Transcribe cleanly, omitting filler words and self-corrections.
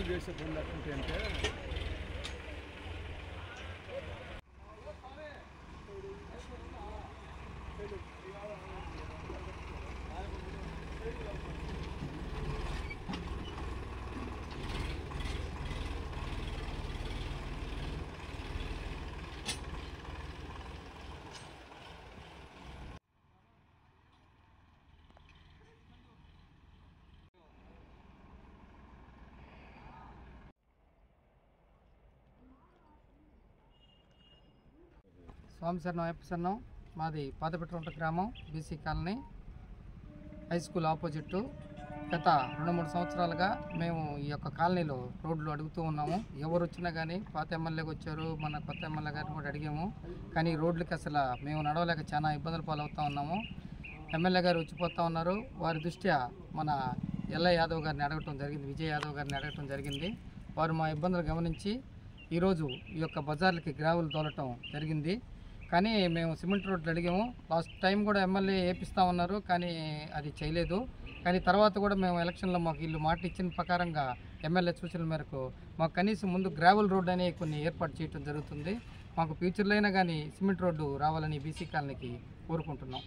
చేసే పనులు ఎట్లుంటాయి అంటే స్వామి శరణం అయ్యప్ప శరణం. మాది పాతపెట్ట గ్రామం, BC colony, high school opposite. గత 2-3 సంవత్సరాలుగా మేము ఈ యొక్క కాలనీలో రోడ్లు అడుగుతూ ఉన్నాము. ఎవరు వచ్చినా కానీ పాత ఎమ్మెల్యేకి వచ్చారు, మన కొత్త ఎమ్మెల్యే గారిని కూడా అడిగాము. కానీ రోడ్లకి అసలు మేము నడవలేక చాలా ఇబ్బందులు పాలవుతూ ఉన్నాము. ఎమ్మెల్యే గారు వచ్చిపోతూ ఉన్నారు. వారి దృష్ట్యా మన ఎల్ల యాదవ్ గారిని అడగటం జరిగింది, విజయ్ యాదవ్ గారిని అడగటం జరిగింది. వారు మా ఇబ్బందులు గమనించి ఈరోజు ఈ యొక్క బజార్లకి గ్రావెల్ తోలటం జరిగింది. కానీ మేము సిమెంట్ రోడ్లు అడిగాము. లాస్ట్ టైం కూడా ఎమ్మెల్యే వేపిస్తూ ఉన్నారు, కానీ అది చేయలేదు. కానీ తర్వాత కూడా మేము ఎలక్షన్లో మాకు వీళ్ళు మాట ఇచ్చిన ప్రకారంగా ఎమ్మెల్యే సూచనల మేరకు మాకు కనీసం ముందు గ్రావెల్ రోడ్ అనే కొన్ని ఏర్పాటు చేయడం జరుగుతుంది. మాకు ఫ్యూచర్లో అయినా కానీ సిమెంట్ రోడ్డు రావాలని బీసీ కాలనీకి కోరుకుంటున్నాం.